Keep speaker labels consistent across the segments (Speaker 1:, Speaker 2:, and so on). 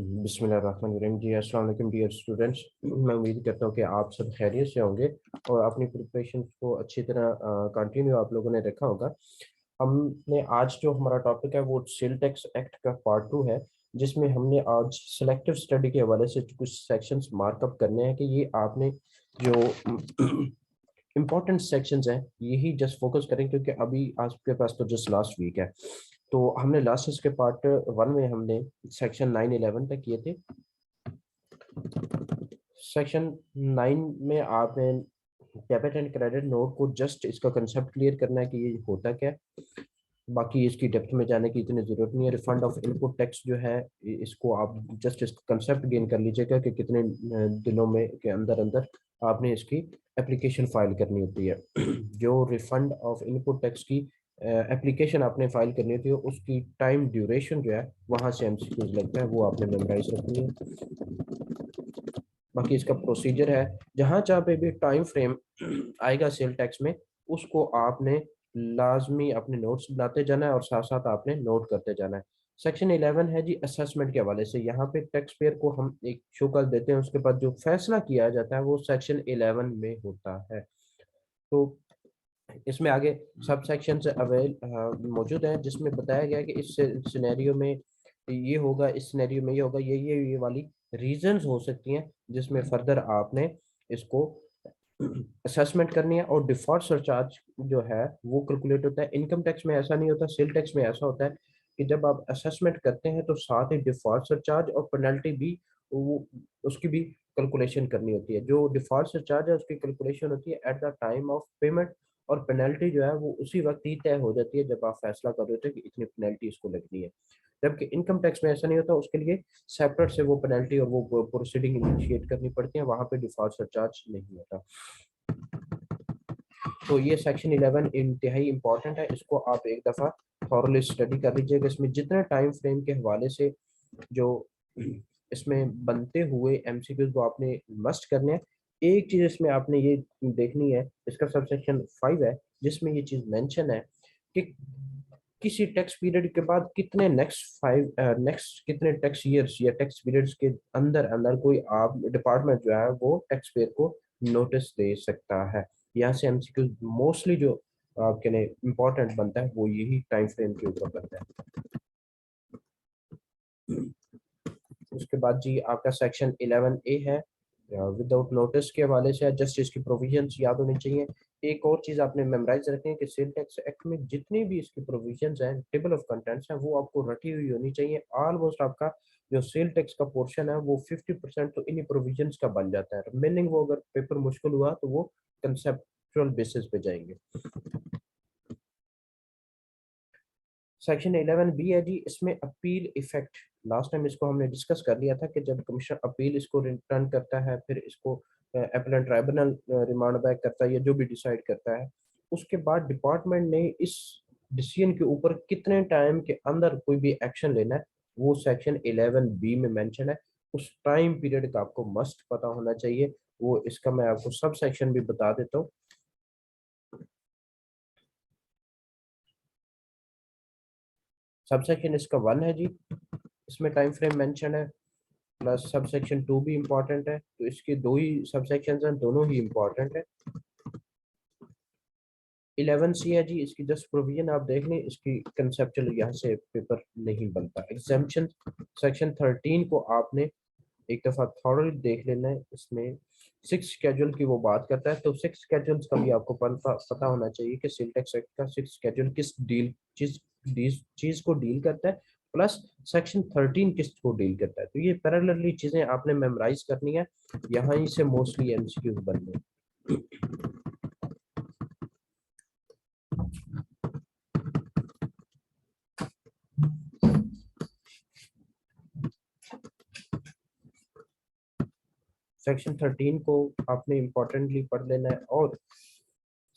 Speaker 1: बिस्मिल्लाहिर्रहमानिर्रहीम जी। अस्सलाम वालेकुम डियर स्टूडेंट्स। मैं उम्मीद करता हूँ कि आप सब खैरियत से होंगे और अपनी प्रिपरेशन को अच्छी तरह कंटिन्यू आप लोगों ने रखा होगा। हमने आज जो हमारा टॉपिक है वो सेल टैक्स एक्ट का पार्ट 2 है, जिसमें हमने आज सेलेक्टिव स्टडी के हवाले से कुछ सेक्शंस मार्कअप करने हैं कि ये आपने जो इम्पोर्टेंट सेक्शंस हैं यही जस्ट फोकस करें, क्योंकि अभी आपके पास तो जस्ट लास्ट वीक है। तो हमने लास्ट इसके पार्ट 1 में हमने सेक्शन 9-11 तक किए थे। सेक्शन 9 में आपने डेबिट एंड क्रेडिट नोट को जस्ट इसका कंसेप्ट क्लियर करना है कि ये होता क्या है। बाकी इसकी डेप्थ में जाने की इतनी ज़रूरत नहीं है। रिफंड ऑफ इनपुट टैक्स जो है इसको आप जस्ट इसका कंसेप्ट गेन कर लीजिएगा कि कितने दिनों में के अंदर अंदर आपने इसकी एप्लीकेशन फाइल करनी होती है। जो रिफंड ऑफ इनपुट टैक्स की एप्लीकेशन आपने फाइल करनी होती है उसकी टाइम ड्यूरेशन जो है वहाँ से एमसीक्यूज लगता है, वो आपने मेमोराइज रखनी है। बाकी इसका प्रोसीजर है, जहाँ जहाँ पे भी टाइम फ्रेम आएगा सेल टैक्स में उसको आपने लाजमी अपने नोट्स बनाते जाना है और साथ साथ आपने नोट करते जाना है। सेक्शन 11 है जी असेसमेंट के हवाले से। यहाँ पे टैक्स पेयर को हम एक शो कर देते हैं, उसके बाद जो फैसला किया जाता है वो सेक्शन 11 में होता है। तो इसमें आगे सब सेक्शन मौजूद हैं जिसमें बताया गया है कि इस सिनेरियो में ये होगा, इस सिनेरियो में ये होगा, ये वाली रीजंस हो सकती हैं जिसमें फर्दर आपने इसको असेसमेंट करनी है। और डिफॉल्ट सरचार्ज जो है वो कैलकुलेट होता है। इनकम टैक्स में ऐसा नहीं होता, सेल टैक्स में ऐसा होता है कि जब आप असेसमेंट करते हैं तो साथ ही डिफॉल्ट सरचार्ज और पेनल्टी भी वो उसकी भी कैलकुलेशन करनी होती है। जो डिफॉल्ट सरचार्ज है उसकी कैलकुलेशन होती है at the time of payment, और पेनल्टी जो है वो उसी वक्त ही तय हो जाती है जब आप फैसला कर रहे थे कि इतनी पेनल्टी इसको लगनी है। जबकि इनकम टैक्स में ऐसा नहीं होता, उसके लिए सेपरेट से वो पेनल्टी और वो प्रोसीडिंग इनिशिएट करनी पड़ती है, वहां पे डिफॉल्ट सरचार्ज नहीं होता। तो ये सेक्शन 11 इंतहाई इंपॉर्टेंट है, इसको आप एक दफ़ा थॉरली स्टडी कर लीजिएगा। इसमें जितने टाइम फ्रेम के हवाले से जो इसमें बनते हुए एमसीक्यूज वो आपने मस्ट करने हैं। एक चीज़ इसमें आपने ये देखनी है, इसका सब सेक्शन 5 है जिसमें ये चीज़ मेंशन है कि किसी टैक्स पीरियड के बाद कितने नेक्स्ट कितने टैक्स ईयर्स या टैक्स पीरियड्स के अंदर अंदर कोई आप डिपार्टमेंट जो है वो टैक्स पेयर को नोटिस दे सकता है। यहाँ से एमसीक्यू मोस्टली जो आपके लिए इम्पोर्टेंट बनता है वो यही टाइम फ्रेम के ऊपर बनता है। उसके बाद जी आपका सेक्शन 11A है विदाउट नोटिस के हवाले से। जस्ट इसकी प्रोविजंस याद होनी चाहिए। एक और चीज़ आपने मेमोराइज रखनी है कि सेल टैक्स एक्ट में जितनी भी इसकी प्रोविजंस हैं, टेबल ऑफ कंटेंट्स हैं, वो आपको रटी हुई होनी चाहिए। ऑलमोस्ट आपका जो सेल टैक्स का पोर्शन है वो 50% तो इन्हीं प्रोविजंस का बन जाता है। रिमेनिंग वो अगर पेपर मुश्किल हुआ तो वो कंसेप्चुअल बेसिस पे जाएंगे। सेक्शन 11B है जी, इसमें अपील इफेक्ट। लास्ट टाइम इसको हमने डिस्कस कर लिया था कि जब कमीशन अपील इसको रिटर्न करता है, फिर इसको अपीलेंट ट्राइब्यूनल रिमांड बैक करता है या जो भी डिसाइड करता है, उसके बाद डिपार्टमेंट ने इस डिसीजन के ऊपर कितने टाइम के अंदर कोई भी एक्शन लेना है वो सेक्शन 11B में मेंशन है। उस टाइम पीरियड का आपको मस्ट पता होना चाहिए। वो इसका मैं आपको सब सेक्शन भी बता देता हूँ। सब सेक्शन इसका 1 है जी, इसमें टाइम फ्रेम मेंशन है, प्लस सब सेक्शन 2 भी इम्पोर्टेंट है। तो इसके दो ही सब सेक्शन हैं, दोनों ही इम्पोर्टेंट है। 11C है जी, इसकी जस्ट प्रोविजन आप देख लें, इसकी कंसेप्चुअल यहाँ से पेपर नहीं बनता। एग्जाम्पशन सेक्शन 13 को आपने एक दफा थॉरली देख लेना है। इसमें 6 स्केड्यूल की वो बात करता है, तो 6 स्केड्यूल्स का भी आपको पता होना चाहिए कि सेल टैक्स एक्ट का 6 स्केड्यूल किस चीज को डील करता है, प्लस सेक्शन 13 किस को डील करता है। तो ये पैरेलली चीजें आपने मेमोराइज करनी है, यहाँ से मोस्टली एमसीक्यूज बनने। सेक्शन 13 को आपने इम्पोर्टेंटली पढ़ लेना है। और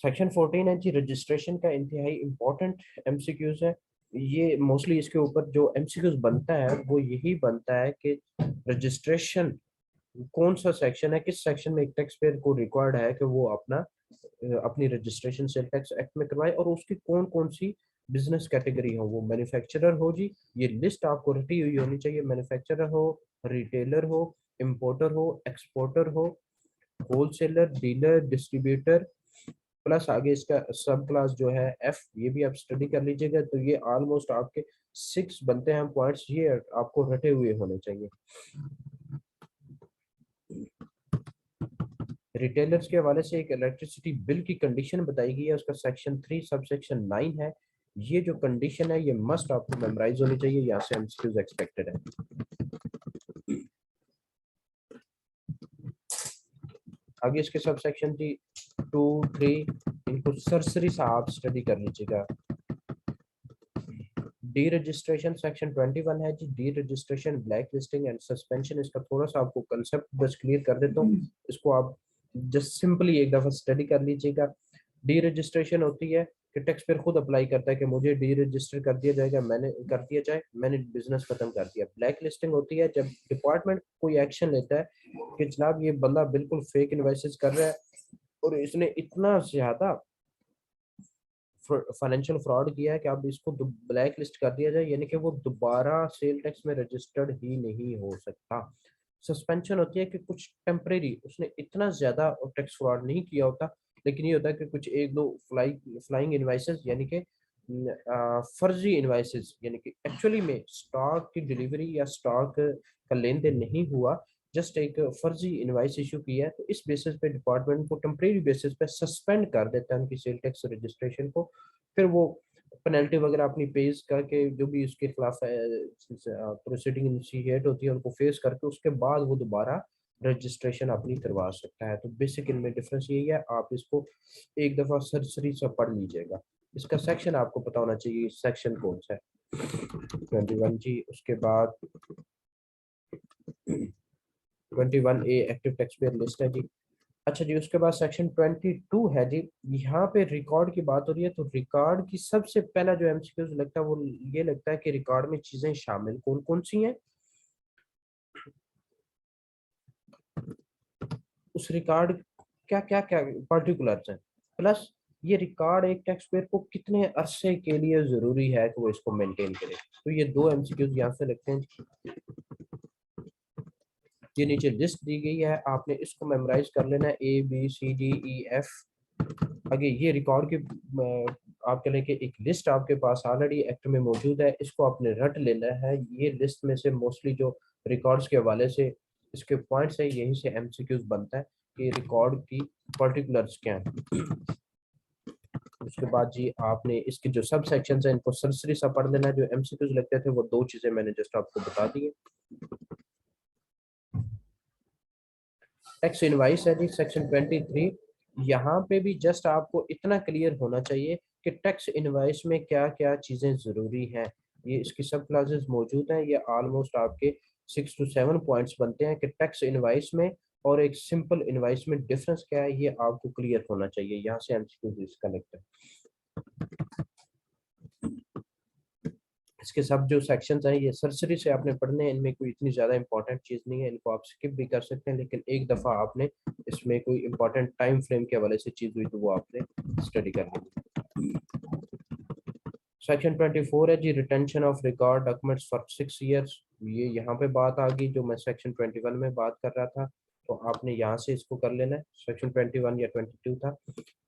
Speaker 1: सेक्शन 14 है जी, रजिस्ट्रेशन का इंतहाई इम्पोर्टेंट एमसीक्यूज है। ये मोस्टली इसके ऊपर जो एमसीक्यूज बनता है वो यही बनता है कि रजिस्ट्रेशन कौन सा सेक्शन है, किस सेक्शन में एक टैक्स पेयर को रिक्वायर्ड है कि वो अपनी रजिस्ट्रेशन सेल टैक्स एक्ट में करवाए, और उसकी कौन कौन सी बिजनेस कैटेगरी हो। वो मैन्युफैक्चरर हो जी, ये लिस्ट आपको रटी हुई होनी चाहिए। मैन्युफैक्चरर हो, रिटेलर हो, इंपोर्टर हो, एक्सपोर्टर हो, होलसेलर, डीलर, डिस्ट्रीब्यूटर, प्लस आगे इसका सब क्लास जो है एफ, ये भी आप स्टडी कर लीजिएगा। तो ये ऑलमोस्ट आपके 6 बनते हैं पॉइंट्स, ये आपको रटे हुए होने चाहिए। रिटेलर्स के हवाले से एक इलेक्ट्रिसिटी बिल की कंडीशन बताई गई है, उसका सेक्शन 3 सब सेक्शन 9 है। ये जो कंडीशन है ये मस्ट आपको मेमोराइज होनी चाहिए, यहाँ से एमसीक्यूज एक्सपेक्टेड है। आगे इसके सब सेक्शन थी 2, 3, इनको सरसरी सा आप स्टडी कर लीजिएगा। डी रजिस्ट्रेशन सेक्शन 21 है जी, deregistration, blacklisting and suspension. इसका थोड़ा सा आपको कंसेप्ट बस क्लियर कर देता हूँ, इसको आप जस्ट सिंपली एक दफा स्टडी कर लीजिएगा। डी रजिस्ट्रेशन होती है कि टैक्स पेयर खुद अप्लाई करता है कि मुझे डी रजिस्टर कर दिया जाएगा, मैंने कर दिया जाए, मैंने बिजनेस खत्म कर दिया। ब्लैक लिस्टिंग होती है जब डिपार्टमेंट कोई एक्शन लेता है कि जनाब ये बंदा बिल्कुल फेक इन्वाइसेस कर रहा है और इसने इतना ज्यादा फाइनेंशियल फ्रॉड किया है कि अब इसको ब्लैक लिस्ट कर दिया जाए, यानी कि वो दोबारा सेल टैक्स में रजिस्टर्ड ही नहीं हो सकता। सस्पेंशन होती है कि कुछ टेम्परेरी उसने इतना ज्यादा टैक्स फ्रॉड नहीं किया होता, लेकिन ये होता है कि कुछ एक दो फ्लाइंग इनवाइसेस, यानी कि फर्जी इनवाइसेस, यानी कि एक्चुअली में स्टॉक की डिलीवरी या स्टॉक का लेन देन नहीं हुआ, जस्ट एक फर्जी इनवाइस इशू किया है, तो इस बेसिस पे डिपार्टमेंट को टेम्परेरी बेसिस पे सस्पेंड कर देता है उनकी सेल टैक्स रजिस्ट्रेशन को। फिर वो पेनल्टी वगैरह अपनी पेज करके जो भी उसके खिलाफ प्रोसीडिंग इनिशिएट होती है उनको फेस करके उसके बाद वो दोबारा रजिस्ट्रेशन अपनी करवा सकता है। तो बेसिक इनमें डिफरेंस यही है, आप इसको एक दफा सरसरी से पढ़ लीजिएगा। इसका सेक्शन आपको पता होना चाहिए, सेक्शन कौन सा है, 21 जी। उसके बाद 21A active tax payer list है जी। अच्छा जी, उसके बाद सेक्शन 22 है जी। यहाँ पे रिकॉर्ड की बात हो रही है, तो रिकॉर्ड की सबसे पहला जो एमसीक्यूज लगता है वो ये लगता है कि रिकॉर्ड में चीजें शामिल कौन कौन सी हैं, उस रिकॉर्ड क्या क्या क्या पर्टिकुलर्स हैं, प्लस ये रिकॉर्ड एक टैक्स पेयर को कितने अरसे के लिए जरूरी है कि वो इसको मेंटेन करे। तो ये दो एमसीक्यूज यहाँ से लगते हैं। ये नीचे लिस्ट दी गई है, आपने इसको मेमोराइज कर लेना है, ABCDEF। आगे ये रिकॉर्ड के आपके लेके एक लिस्ट आपके पास ऑलरेडी एक्ट में मौजूद है, इसको आपने रट लेना है। ये लिस्ट में से मोस्टली जो रिकॉर्ड्स के हवाले से इसके पॉइंट्स है, यहीं से एमसीक्यूज बनता है कि रिकॉर्ड की पर्टिकुलर्स क्या है। उसके बाद जी आपने इसके जो सब सेक्शन है इनको सरसरी सा पढ़ लेना है। जो एमसीक्यूज लगते थे वो दो चीजें मैंने जस्ट आपको बता दी है। टैक्स इनवाइस है जी, सेक्शन 23। यहाँ पे भी जस्ट आपको इतना क्लियर होना चाहिए कि टैक्स इनवाइस में क्या क्या चीज़ें ज़रूरी हैं। ये इसकी सब क्लासेस मौजूद हैं, ये ऑलमोस्ट आपके 6 to 7 पॉइंट्स बनते हैं कि टैक्स इनवाइस में और एक सिंपल इनवाइस में डिफरेंस क्या है, ये आपको क्लियर होना चाहिए। यहाँ से एमसीक्यू इसका लगता है। इसके सब जो सेक्शंस हैं ये सरसरी से आपने पढ़ने हैं, इनमें कोई इतनी ज़्यादा इंपॉर्टेंट चीज़ नहीं है, इनको आप स्किप भी कर सकते हैं, लेकिन एक दफ़ा आपने इसमें कोई इंपॉर्टेंट टाइम फ्रेम के हवाले से चीज़ हुई तो वो आपने स्टडी कर ली। सेक्शन 24 है जी, retention of record documents for 6 years. ये यहाँ पे बात आ गई जो मैं सेक्शन 21 में बात कर रहा था, तो आपने यहाँ से इसको कर लेना है। सेक्शन 21 या 22 था,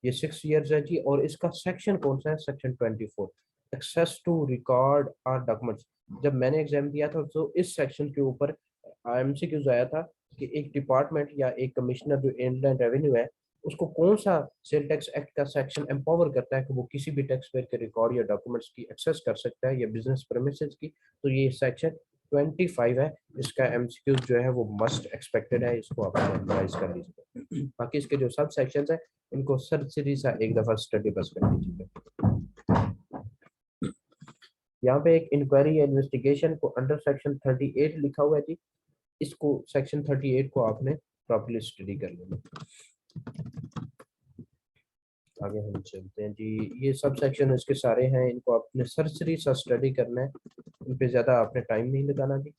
Speaker 1: ये 6 ईयर्स है जी। और इसका सेक्शन कौन सा है, सेक्शन 24, एक्सेस टू रिकॉर्ड और डॉक्यूमेंट्स। जब मैंने एग्जाम दिया था तो इस सेक्शन के ऊपर एमसीक्यूज आया था कि एक डिपार्टमेंट या एक कमिश्नर जो इनलैंड रेवेन्यू है, उसको कौन सा सेल टैक्स एक्ट का सेक्शन एम्पावर करता है कि वो किसी भी टैक्स पेयर के रिकॉर्ड या डॉक्यूमेंट्स की एक्सेस कर सकता है या बिजनेस प्रेमिसेस की। तो ये सेक्शन 25 है, इसका एमसीक्यू जो है वो मस्ट एक्सपेक्टेड है, इसको आप मेमोराइज कर लीजिए। बाकी इसके जो सब सेक्शंस है इनको सरसरी सा एक दफा स्टडी बस कर लीजिए। यहाँ पे एक इंक्वायरी या इन्वेस्टिगेशन को अंडर सेक्शन 38 लिखा हुआ है जी, इसको सेक्शन 38 को आपने प्रॉपर्ली स्टडी कर लेना। आगे हम चलते हैं जी, ये सब सेक्शन इसके सारे हैं, इनको आपने सरसरी सा स्टडी करना है, इन पे ज्यादा आपने टाइम नहीं लगाना जी।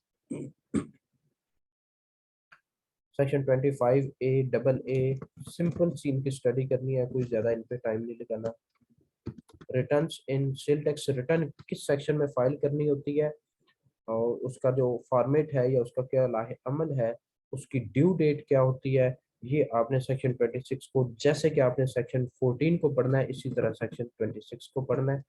Speaker 1: सेक्शन 25A AA सिंपल सी इनकी स्टडी करनी है, कोई ज्यादा इन पे टाइम नहीं लगाना। Returns in sale tax return किस सेक्शन में फाइल करनी होती है, और उसका जो फॉर्मेट है या उसका क्या लाहे अमल है, उसकी ड्यू डेट क्या होती है, ये आपने सेक्शन 26 को, जैसे कि आपने सेक्शन 14 को पढ़ना है इसी तरह सेक्शन 26 को पढ़ना है।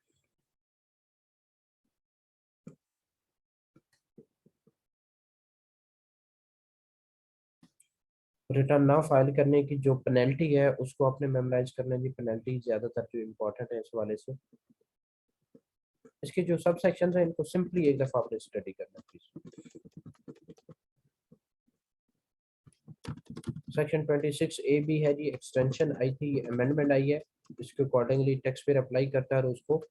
Speaker 1: रिटर्न ना फाइल करने की जो पेनल्टी है उसको आपने मेमोराइज करना है जी। पेनल्टी ज्यादातर जो इम्पोर्टेंट है इस वाले से। इसके जो सब सेक्शन है इनको सिंपली एक दफा आपने स्टडी करना है प्लीज। सेक्शन 26 ए बी है जी, एक्सटेंशन आई थी, अमेंडमेंट आई है, इसके अकॉर्डिंगली टैक्स पेयर अप्लाई करता है और उसको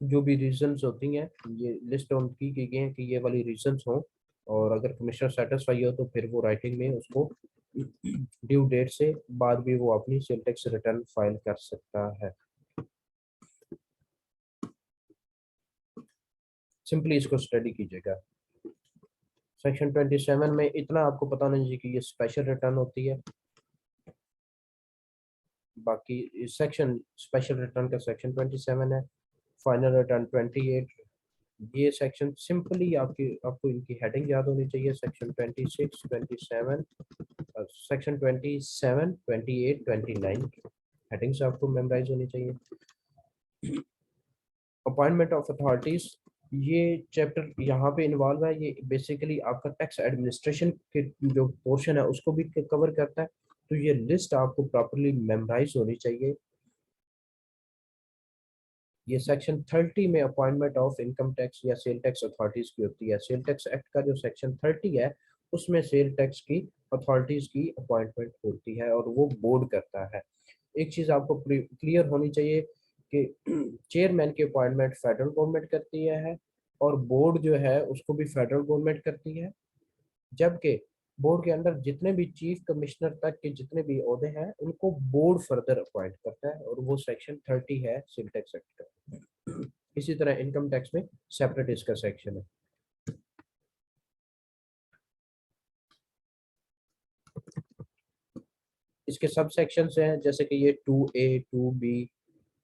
Speaker 1: जो भी रीजंस होती हैं ये लिस्ट ऑन की गई है कि ये वाली रीजंस हो, और अगर कमिश्नर सेटिस्फाई हो तो फिर वो राइटिंग में उसको ड्यू डेट से बाद भी वो अपनी सेल टैक्स रिटर्न फाइल कर सकता है। सिंपली इसको स्टडी कीजिएगा। सेक्शन 27 में इतना आपको पता नहीं चाहिए कि ये स्पेशल रिटर्न होती है। बाकी सेक्शन स्पेशल रिटर्न का सेक्शन 27 है, फाइनल रिटर्न 28। ये सेक्शन सिंपली आपकी आपको इनकी हेडिंग याद होनी चाहिए। सेक्शन 26, 27, सेक्शन 27, 28, 29 हेडिंग्स आपको मेमोराइज होनी चाहिए। अपॉइंटमेंट ऑफ अथॉरिटीज, ये चैप्टर यहाँ पे इन्वॉल्व है, ये बेसिकली आपका टैक्स एडमिनिस्ट्रेशन के जो पोर्शन है उसको भी कवर करता है। तो ये लिस्ट आपको प्रॉपरली मेमोराइज होनी चाहिए। ये सेक्शन 30 में अपॉइंटमेंट ऑफ इनकम टैक्स या सेल टैक्स अथॉरिटीज की होती है। सेल टैक्स एक्ट का जो सेक्शन 30 है उसमें सेल टैक्स की अथॉरिटीज की अपॉइंटमेंट होती है और वो बोर्ड करता है। एक चीज आपको क्लियर होनी चाहिए कि चेयरमैन की अपॉइंटमेंट फेडरल गवर्नमेंट करती है और बोर्ड जो है उसको भी फेडरल गवर्नमेंट करती है, जबकि बोर्ड के अंदर जितने भी चीफ कमिश्नर तक के जितने भी ओहदे हैं उनको बोर्ड फर्दर अपॉइंट करता है और वो सेक्शन 30 है सेल टैक्स एक्ट का। इसी तरह इनकम टैक्स में सेपरेट इसका सेक्शन है। इसके सब सेक्शन हैं जैसे कि ये 2A, 2B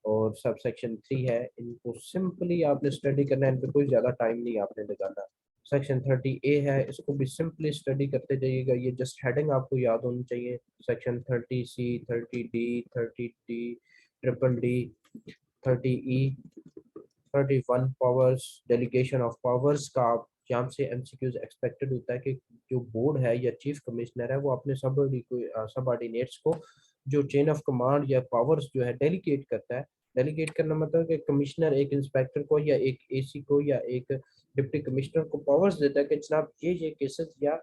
Speaker 1: और सब सेक्शन 3 है। इनको सिंपली आपने स्टडी करना है, इन पे कोई ज़्यादा टाइम नहीं आपने लगाना। सेक्शन 30A है, इसको भी सिंपली स्टडी करते जाइएगा, ये जस्ट हेडिंग आपको याद होनी चाहिए। Section 30C, 30D, 30D, triple D, 30E, 31 powers, delegation of powers का आप यहाँ से एमसीक्यूज एक्सपेक्टेड होता है कि जो बोर्ड है या चीफ कमिश्नर है वो अपने सब ऑर्डिनेट्स को जो चेन ऑफ कमांड या पावर्स जो है डेलीगेट करता है। डेलीगेट करना मतलब कि कमिश्नर एक इंस्पेक्टर को या एक एसी को या एक डिप्टी कमिश्नर को पावर्स देता है कि जनाब ये केसेस या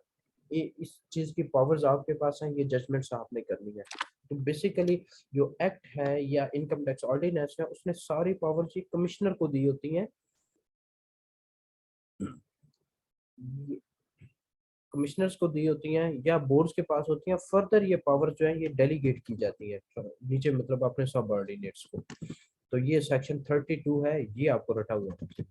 Speaker 1: ये इस चीज की पावर्स आपके पास हैं, ये जजमेंट्स आपने करनी है। तो बेसिकली जो एक्ट है या इनकम टैक्स ऑर्डिनेंस है उसने सारी पावर्स ये कमिश्नर को दी होती हैं। कमिश्नर्स को दी होती हैं या बोर्ड्स के पास होती हैं, फर्दर ये पावर जो है ये डेलीगेट की जाती है नीचे मतलब अपने सब ऑर्डिनेट्स को। तो ये सेक्शन 32 है, ये आपको रटा हुआ है।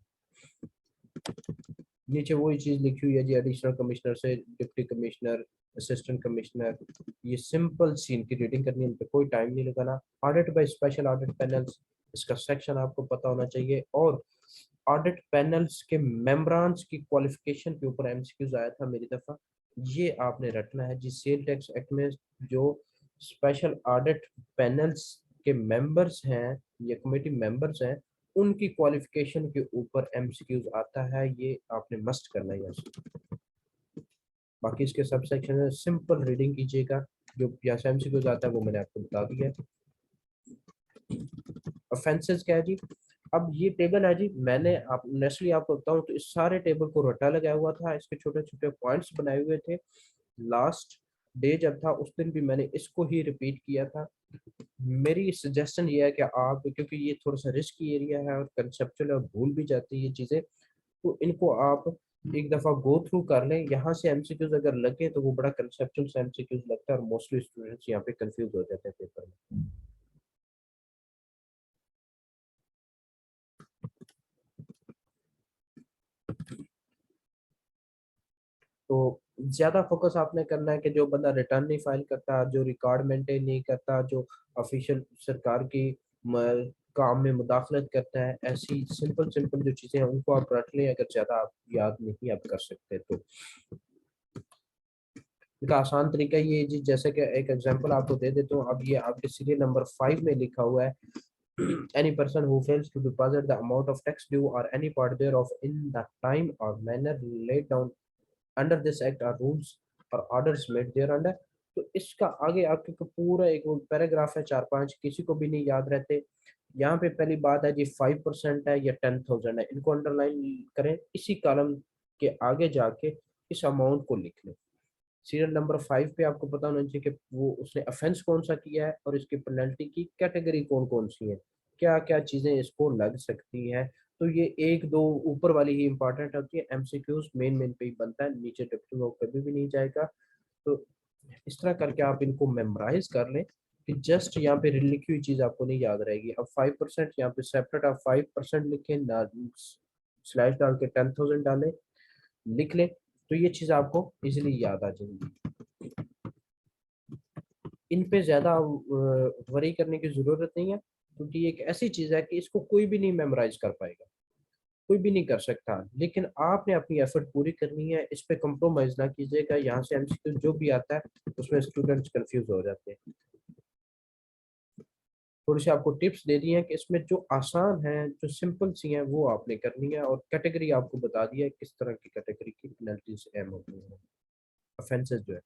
Speaker 1: नीचे वही चीज लिखी हुई है जी, एडिशनल कमिश्नर से डिप्टी कमिश्नर, असिस्टेंट कमिश्नर, ये सिंपल सी इनकी रीडिंग करनी है, इन पे कोई टाइम नहीं लगाना। Audit by special audit panels, इसका सेक्शन आपको पता होना चाहिए। और ऑडिट पैनल्स के मेंबरान्स की क्वालिफिकेशन के ऊपर एमसीक्यूज आया था मेरी दफा, ये आपने रटना है जी। सेल टैक्स एक्ट में जो स्पेशल ऑडिट पैनल्स के मेंबर्स हैं या कमेटी मेंबर्स हैं उनकी क्वालिफिकेशन के ऊपर एमसीक्यूज आता है, ये आपने मस्ट करना है यहाँ। बाकी इसके सब सेक्शन में सिंपल रीडिंग कीजिएगा, जो यहाँ से एमसीक्यूज आता है वो मैंने आपको बता दिया। ऑफेंसेस क्या है जी, अब ये टेबल है जी, मैंने आप नेचुरली आपको बताऊं तो इस सारे टेबल को रटा लगाया हुआ था, इसके छोटे छोटे पॉइंट्स बनाए हुए थे। लास्ट डे जब था उस दिन भी मैंने इसको ही रिपीट किया था। मेरी सजेशन ये है कि आप, क्योंकि ये थोड़ा सा रिस्की एरिया है और कंसेप्चुअल और भूल भी जाती है ये चीज़ें, तो इनको आप एक दफ़ा गो थ्रू कर लें। यहाँ से एमसीक्यूज अगर लगे तो वो बड़ा कंसेप्चुअल से एमसीक्यूज लगता है और मोस्टली स्टूडेंट्स यहाँ पे कंफ्यूज हो जाते हैं पेपर में। तो ज्यादा फोकस आपने करना है कि जो बंदा रिटर्न नहीं फाइल करता, जो रिकॉर्ड मेंटेन नहीं करता, जो ऑफिशियल सरकार की काम में मुदाखलत करता है। ऐसी सिंपल सिंपल जो चीज़ें हैं उनको आप रट लें, अगर ज़्यादा आप याद नहीं आप कर सकते तो। इसका आसान तरीका ये है जी, जैसे कि एक एग्जांपल आपको दे देता हूँ। अब ये आपके सीरियल नंबर 5 में लिखा हुआ है, any person who fails to deposit the amount of tax due or any part thereof in the time or manner laid down under this act or rules or orders made thereunder। तो इसका आगे आपके को पूरा एक paragraph है, 4-5, किसी को भी नहीं याद रहते। यहाँ पे पहली बात है जी 5% है या 10,000 है, इनको अंडरलाइन करें, इसी कॉलम के आगे जाके इस अमाउंट को लिख लें। सीरियल नंबर 5 पे आपको पता होना चाहिए कि वो उसने ऑफेंस कौन सा किया है और इसकी पेनल्टी की कैटेगरी कौन कौन सी है, क्या क्या चीज़ें इसको लग सकती हैं। तो ये एक दो ऊपर वाली ही इंपॉर्टेंट होती है, एमसीक्यूज मेन मेन पे ही बनता है, नीचे डिप्टी में कभी भी नहीं जाएगा। तो इस तरह करके आप इनको मेमोराइज कर लें कि जस्ट यहाँ पे लिखी हुई चीज़ आपको नहीं याद रहेगी। अब 5% यहाँ पे सेपरेट आप 5% लिखें ना, स्लैश डाल के 10,000 डालें, लिख लें, तो ये चीज़ आपको इजीली याद आ जाएगी। इन पे ज़्यादा वरी करने की ज़रूरत नहीं है, क्योंकि ये एक ऐसी चीज़ है कि इसको कोई भी नहीं मेमोराइज कर पाएगा, कोई भी नहीं कर सकता। लेकिन आपने अपनी एफर्ट पूरी करनी है, इस पे कॉम्प्रोमाइज़ ना कीजिएगा। यहाँ से एमसीक्यू जो भी आता है उसमें स्टूडेंट्स कंफ्यूज हो जाते हैं। थोड़ी सी आपको टिप्स दे दी हैं कि इसमें जो आसान है, जो सिंपल सी हैं, वो आपने करनी है, और कैटेगरी आपको बता दी है किस तरह की कैटेगरी की पेनल्टीज एम होती हैं, ऑफेंसेस जो है।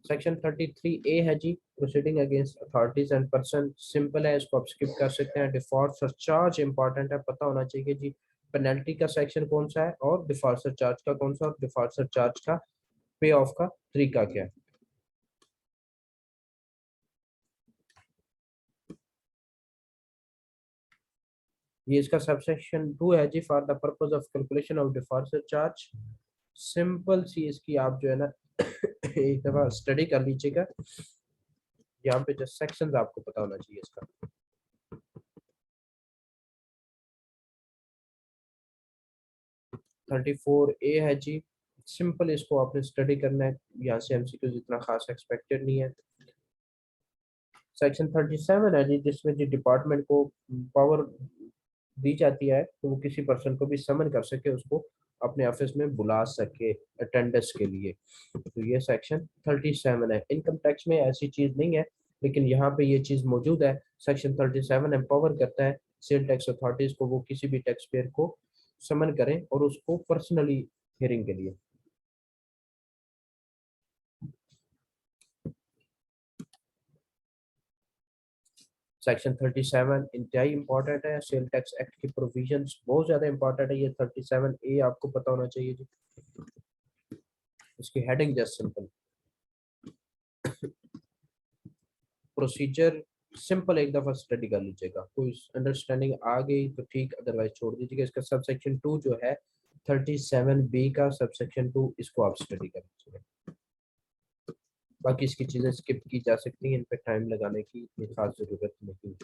Speaker 1: सेक्शन 33A है जी, proceeding against authorities and person. Simple है, इसको आप स्किप कर सकते हैं। डिफॉल्ट सरचार्ज इंपॉर्टेंट है, पता होना चाहिए जी पेनल्टी का सेक्शन कौन सा है और डिफॉल्ट सरचार्ज का कौन सा, और डिफॉल्ट सरचार्ज का पे ऑफ का तरीका क्या है। ये इसका सबसेक्शन 2 है जी, for the purpose of calculation of default surcharge. Simple सी इसकी आप जो है ना एक दफा स्टडी कर लीजिएगा। यहाँ पे जो सेक्शंस आपको पता होना चाहिए इसका। 34A है जी, सिंपल इसको आपने स्टडी करना है, यहाँ से एमसीक्यू इतना खास एक्सपेक्टेड नहीं है। सेक्शन 37 है जी, जिसमें जी डिपार्टमेंट को पावर दी जाती है तो वो किसी पर्सन को भी समन कर सके, उसको अपने ऑफिस में बुला सके अटेंडेंस के लिए। तो ये सेक्शन 37 है। इनकम टैक्स में ऐसी चीज नहीं है, लेकिन यहाँ पे ये चीज मौजूद है। सेक्शन 37 एम्पावर करता है सेल टैक्स अथॉरिटीज को, वो किसी भी टैक्स पेयर को समन करें और उसको पर्सनली हियरिंग के लिए। सेक्शन 37 इंतहाई इंपॉर्टेंट है, सेल टैक्स एक्ट की प्रोविजंस बहुत ज्यादा इंपॉर्टेंट है। ये 37A आपको पता होना चाहिए जी। इसकी heading just simple procedure, simple एक दफा स्टडी कर लीजिएगा, कोई अंडरस्टैंडिंग आ गई तो ठीक, अदरवाइज छोड़ दीजिएगा। इसका सब सेक्शन 2 जो है 37B का सब सेक्शन 2, इसको आप स्टडी कर लीजिएगा। बाकी इसकी चीजें स्किप की जा सकती हैं, इन पे टाइम लगाने की इतनी खास जरूरत नहीं है।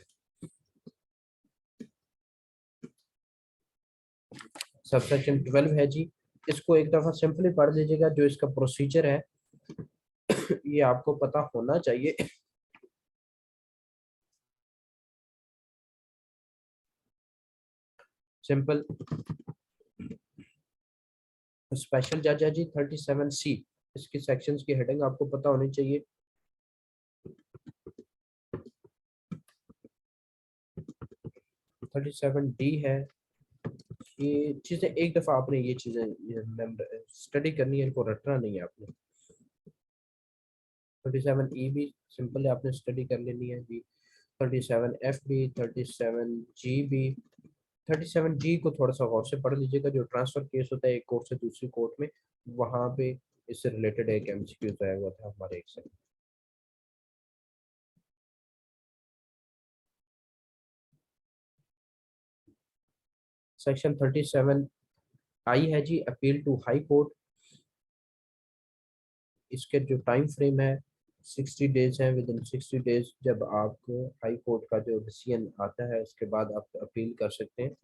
Speaker 1: सब सेक्शन 12 है जी, इसको एक दफा सिंपली पढ़ लीजिएगा। जो इसका प्रोसीजर है ये आपको पता होना चाहिए। सिंपल स्पेशल जज है जी 37C, इसकी सेक्शंस की हेडिंग आपको पता होनी चाहिए। 37D है। ये चीजें एक दफा आपने ये चीजें स्टडी करनी है, इनको रटना नहीं है आपने। 37E भी सिंपल है, आपने स्टडी कर लेनी है जी। 37F भी, 37G भी। 37G को थोड़ा सा गौर से पढ़ लीजिएगा, जो ट्रांसफर केस होता है एक कोर्ट से दूसरी कोर्ट में, वहां पे इससे रिलेटेड एक एमसीक्यू आया हुआ था हमारे एक से। सेक्शन 37I है जी, अपील टू हाई कोर्ट। इसके जो टाइम फ्रेम है 60 डेज है। विद इन 60 डेज जब आपको हाई कोर्ट का जो डिसीजन आता है उसके बाद आप अपील कर सकते हैं।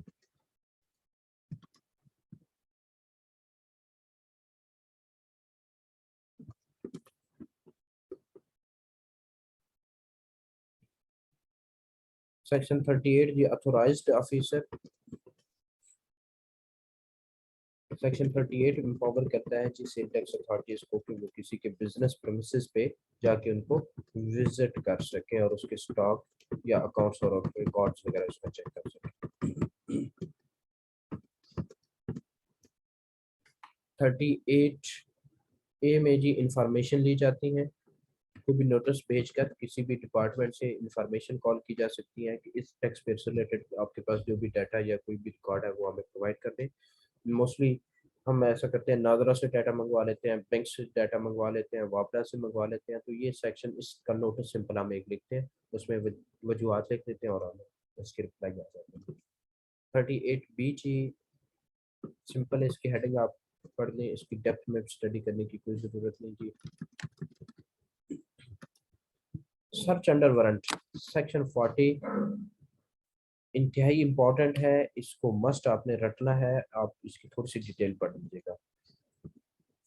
Speaker 1: सेक्शन 38 जी अथोराइज्ड ऑफिसर। सेक्शन 38 एम्पावर करता है जी सेल टैक्स अथॉरिटीज को कि वो किसी के बिजनेस प्रेमिसेस पे जाके उनको विजिट कर सके और उसके स्टॉक या अकाउंट्स और रिकॉर्ड्स वगैरह उसमें चेक कर सके। 38 ए में जी इंफॉर्मेशन ली जाती है। कोई भी नोटिस भेजकर किसी भी डिपार्टमेंट से इंफॉर्मेशन कॉल की जा सकती है कि इस टैक्स पेयर से रिलेटेड आपके पास जो भी डाटा या कोई भी रिकॉर्ड है वो हमें प्रोवाइड कर दें। मोस्टली हम ऐसा करते हैं, नादरा से डाटा मंगवा लेते हैं, बैंक से डाटा मंगवा लेते हैं, वापडा से मंगवा लेते हैं। तो ये सेक्शन इसका नोटिस सिंपल हम एक लिखते हैं, उसमें वजूहत लिख देते हैं और हमें उसकी रिप्लाई आ जाती है। 38 बी जी सिंपल है, इसकी हेडिंग आप पढ़ लें, इसकी डेप्थ में स्टडी करने की कोई ज़रूरत नहीं जी। सर्च अंडर वारंट सेक्शन 40 इंतहाई इम्पोर्टेंट है, इसको मस्ट आपने रटना है। आप इसकी थोड़ी सी डिटेल पढ़ लीजिएगा।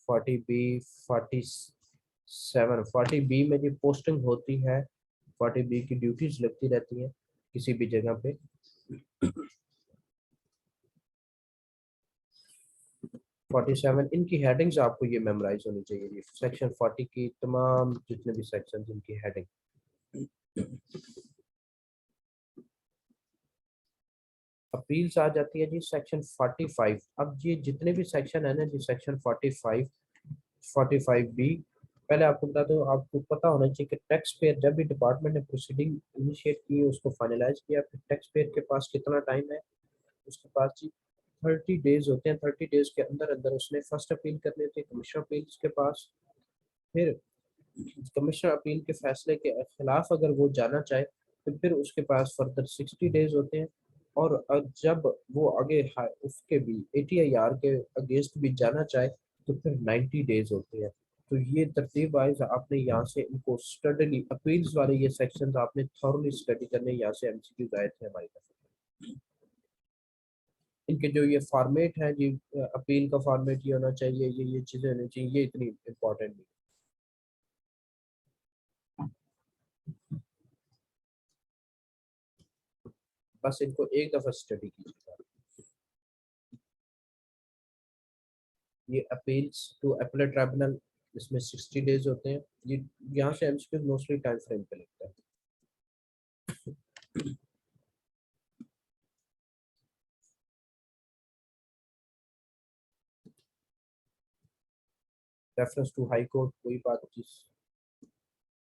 Speaker 1: 40 बी 47 40 बी में जो पोस्टिंग होती है, 40 बी की ड्यूटीज लगती रहती हैं किसी भी जगह पे। 47 इनकी हेडिंग्स आपको ये मेमोराइज होनी चाहिए। सेक्शन 40 की तमाम जितने भी सेक्शन इनकी हेडिंग। अपील्स आ जाती है जी सेक्शन 45। अब ये जितने भी सेक्शन है ना जी, सेक्शन 45 45 बी, पहले आपको बता दो, आपको पता होना चाहिए कि टैक्स पेयर जब भी डिपार्टमेंट ने प्रोसीडिंग इनिशिएट की, उसको फाइनलाइज किया, फिर टैक्स पेयर के पास कितना टाइम है, उसके पास जी 30 डेज होते हैं। 30 डेज के अंदर अंदर उसने फर्स्ट अपील करनी होती है कमिश्नर अपील्स के पास। फिर कमिश्नर अपील के फैसले के खिलाफ अगर वो जाना चाहे तो फिर उसके पास फर्दर 60 डेज होते हैं। और जब वो आगे उसके भी ATIR के अगेंस्ट भी जाना चाहे तो फिर 90 डेज होते हैं। तो ये तरतीब वाइज आपने यहाँ से इनको स्टडीली अपील्स वाले ये सेक्शंस आपने थॉरली स्टडी करने, यहाँ से MCQ आए थे हमारी तरफ। इनके जो ये फॉर्मेट है जी, अपील का फॉर्मेट ये होना चाहिए, ये चीज़ें होनी चाहिए, ये इतनी इंपॉर्टेंट नहीं। बस इनको एक दफ़ा स्टडी कीजिएगा। ये अपील्स टू अपीलेट ट्राइब्यूनल, इसमें 60 डेज होते हैं। ये यहाँ से MCQ मोस्टली टाइम फ्रेम पे लगता है। रेफरेंस टू हाई कोर्ट कोई बात, जिस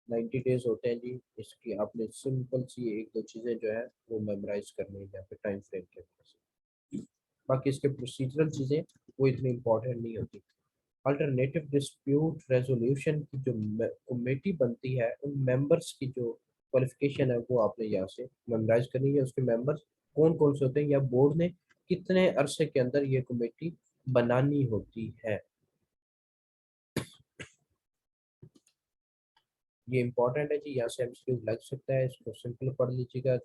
Speaker 1: 90 डेज होते हैं जी। इसकी आपने सिंपल सी एक दो चीज़ें जो है वो मेमोराइज करनी है यहाँ पे टाइम फ्रेम के वजह से। बाकी इसके प्रोसीजरल चीज़ें वो इतनी इंपॉर्टेंट नहीं होती। अल्टरनेटिव डिस्प्यूट रेजोल्यूशन की जो कमेटी बनती है, उन मेंबर्स की जो क्वालिफिकेशन है वो आपने यहाँ से मेमोराइज करनी है। उसके मेंबर्स कौन कौन से होते हैं या बोर्ड ने कितने अरसे के अंदर ये कमेटी बनानी होती है, ये इंपॉर्टेंट है जी। यहाँ से MCQ लग सकता है, इसको सिंपल पढ़ लीजिएगा।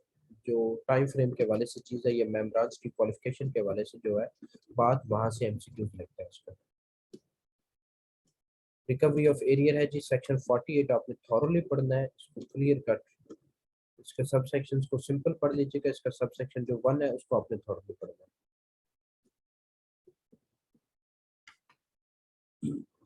Speaker 1: जो टाइम फ्रेम के वाले से चीज़ है, ये मेंबर्स की क्वालिफिकेशन के वाले से जो है बात, वहाँ से MCQ लगता है इसका। रिकवरी ऑफ एरियर है जी सेक्शन 48, आपने थॉरली पढ़ना है इसको क्लियर कट। इसके सब सेक्शंस को सिंपल पढ़ लीजिएगा। इसका सब सेक्शन जो 1 है उसको आपने थॉरली पढ़ना है।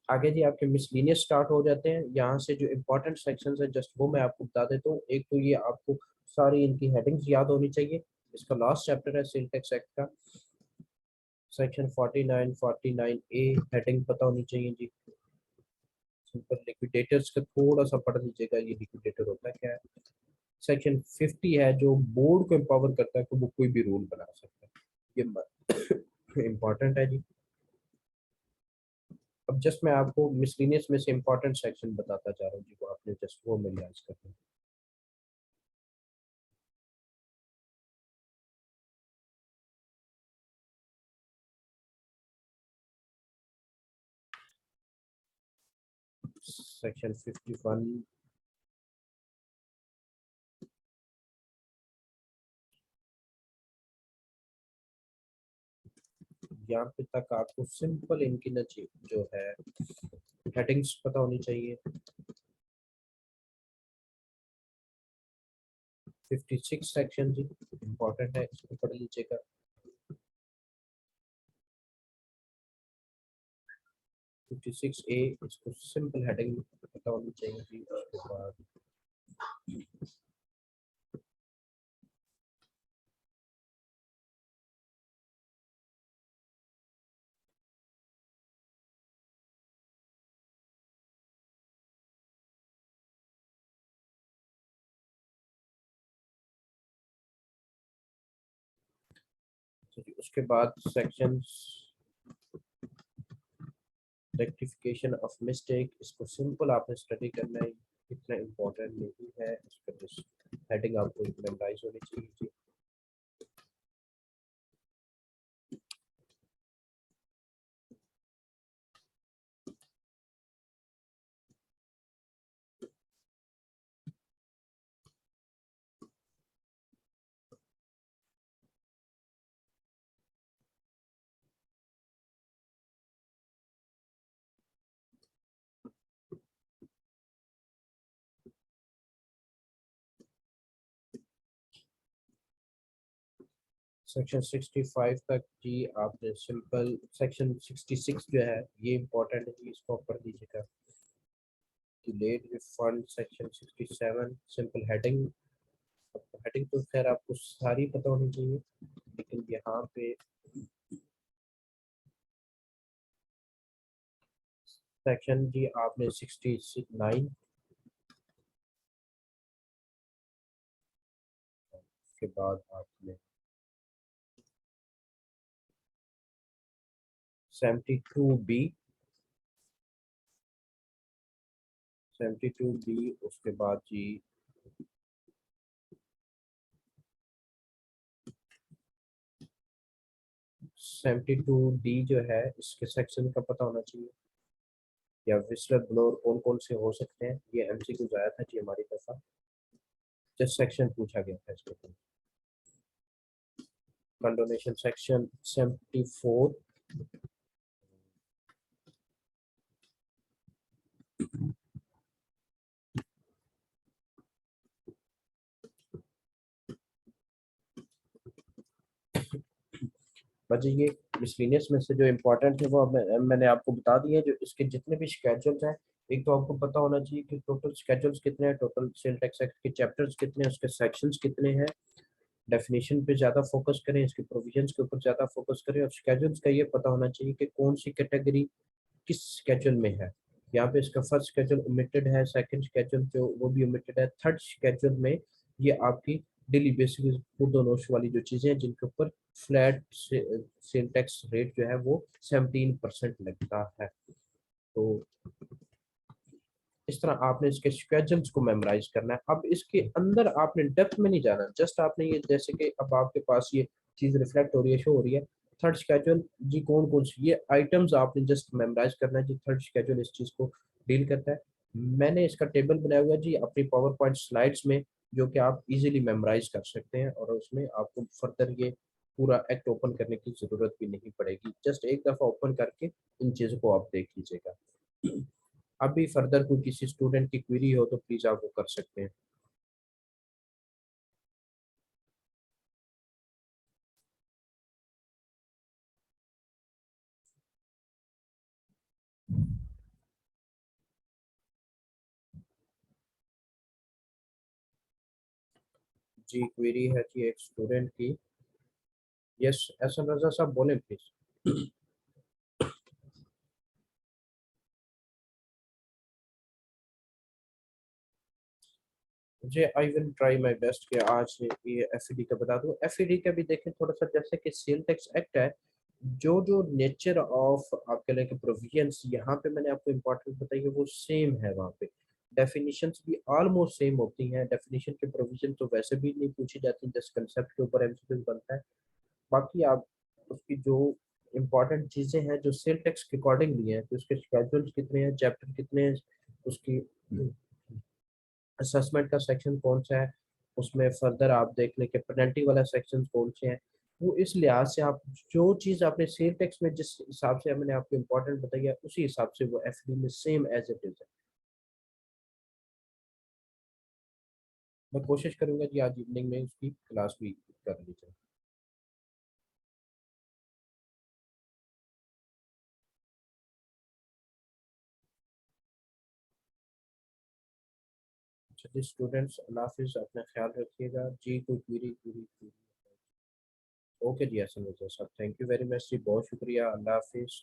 Speaker 1: आगे जी आपके मिसलिनियस स्टार्ट हो जाते हैं। यहाँ से जो इम्पोर्टेंट सेक्शंस है जस्ट वो मैं आपको बता देता हूँ। एक तो ये आपको सारी इनकी हेडिंग्स याद होनी चाहिए। इसका लास्ट चैप्टर है सेल टैक्स एक्ट का, सेक्शन 49 49A हेडिंग पता होनी चाहिए जी। सिंपल लिक्विडेटर्स का थोड़ा सा पढ़ लीजिएगा, ये लिक्विडेटर होता है क्या है। सेक्शन 50 है जो बोर्ड को एम्पावर करता है कि वो कोई भी रूल बना सकता है, ये इम्पोर्टेंट है जी। अब जस्ट मैं आपको मिसलिनियस में से इम्पोर्टेंट सेक्शन बताता जा रहा हूँ जी, वो आपने जस्ट वो मेमोराइज करना है। सेक्शन 51 यहाँ पे तक आपको सिंपल इनकी न जो है हेडिंग्स पता होनी चाहिए। 56 सेक्शन जी इम्पोर्टेंट है, इसको पढ़ लीजिएगा। फिफ्टी सिक्स ए, इसको सिंपल हेडिंग पता होनी चाहिए जी। उसके बाद उसके बाद सेक्शन रेक्टिफिकेशन ऑफ मिस्टेक, इसको सिंपल आपने स्टडी करना है, इतना इम्पोर्टेंट नहीं है, इसका बस हेडिंग आपको मेमोराइज होनी चाहिए जी। सेक्शन 65 तक जी आपने सिंपल, सेक्शन 66 जो है ये इम्पोर्टेंट है, इसको पढ़ लीजिएगा। Delayed refund section 67 simple heading, heading तो खैर आपको सारी पता होनी चाहिए, लेकिन यहाँ पे सेक्शन जी आपने 69 के बाद आपने 72 बी, 72 बी, उसके बाद जी 72 डी जो है, इसके सेक्शन का पता होना चाहिए, या विस्लर ब्लोअर कौन कौन से हो सकते हैं, ये एमसीक्यू आया था जी हमारी तरफ, जस्ट सेक्शन पूछा गया था इसके ऊपर। कंडोनेशन सेक्शन 74, बस ये मिसलिनियस में से जो इम्पोर्टेंट है वो मैंने आपको बता दिया है। जो इसके जितने भी स्केड्यूल्स हैं, एक तो आपको पता होना चाहिए कि टोटल स्केड्यूल्स कितने हैं, टोटल सेल टैक्स एक्ट के चैप्टर्स कितने हैं, उसके सेक्शंस कितने हैं, डेफिनेशन पे ज़्यादा फोकस करें, इसके प्रोविजंस के ऊपर ज़्यादा फोकस करें, और स्केड्यूल्स का ये पता होना चाहिए कि कौन सी कैटेगरी किस स्केड्यूल में है। यहाँ पे इसका फर्स्ट स्केड्यूल ओमिटेड है, सेकंड स्केड्यूल जो वो भी ओमिटेड है, थर्ड स्केड्यूल में ये आपकी डेली बेसिस फूड और नोश वाली जो चीज़ें हैं जिनके ऊपर फ्लैट सेल टैक्स रेट जो है वो 17% लगता है। तो इस तरह आपने इसके स्केड्यूल्स को मेमोराइज करना है। अब इसके अंदर आपने डेप्थ में नहीं जाना, जस्ट आपने ये जैसे कि अब आपके पास ये चीज़ रिफ्लेक्ट हो रही है, शो हो रही है, थर्ड स्केड्यूल जी कौन कौन सी ये आइटम्स आपने जस्ट मेमोराइज करना है जी, थर्ड स्केड्यूल इस चीज़ को डील करता है। मैंने इसका टेबल बनाया हुआ है जी अपनी पावर पॉइंट स्लाइड्स में, जो कि आप इजीली मेमोराइज कर सकते हैं, और उसमें आपको फर्दर ये पूरा एक्ट ओपन करने की ज़रूरत भी नहीं पड़ेगी, जस्ट एक दफ़ा ओपन करके इन चीज़ों को आप देख लीजिएगा। अभी फर्दर कोई किसी स्टूडेंट की क्वेरी हो तो प्लीज आप वो कर सकते हैं। जी क्वेरी है कि एक स्टूडेंट की, यस एहसन रजा साहब बोले प्लीज। मुझे I will try my best कि आज ये एफईडी का बता दूं। एफईडी का भी देखें थोड़ा सा, जैसे कि सेल टैक्स एक्ट है, जो जो नेचर ऑफ आपके लिए प्रोविजंस यहाँ पे मैंने आपको इम्पोर्टेंट बताई है वो सेम है, वहाँ पे डेफिनेशंस भी ऑलमोस्ट सेम होती हैं। डेफिनेशन के प्रोविजन तो वैसे भी नहीं पूछी जाती, जस्ट कंसेप्ट के ऊपर एमसीक्यू बनता है। बाकी आप उसकी जो इम्पोर्टेंट चीज़ें हैं जो सेल टैक्स के अकॉर्डिंगली हैं, तो उसके शेड्यूल्स कितने हैं, चैप्टर कितने हैं, उसकी असेसमेंट का सेक्शन कौन सा है, उसमें फर्दर आप देख लें कि पेनल्टी वाला सेक्शन कौन से हैं, वो इस लिहाज से आप जो चीज़ आपने सेल टैक्स में जिस हिसाब से मैंने आपको इम्पोर्टेंट बताई है उसी हिसाब से वो एफडी में सेम एज इट इज़ है। मैं कोशिश करूंगा कि आज इवनिंग में उसकी क्लास भी कर ली जाए। अच्छा जी स्टूडेंट्स, अल्लाह हाफिज़, अपना ख्याल रखिएगा जी। कोई क्वेरी? ओके जी, ऐसा नहीं, sir thank you very much जी, बहुत शुक्रिया, अल्लाह हाफिज़।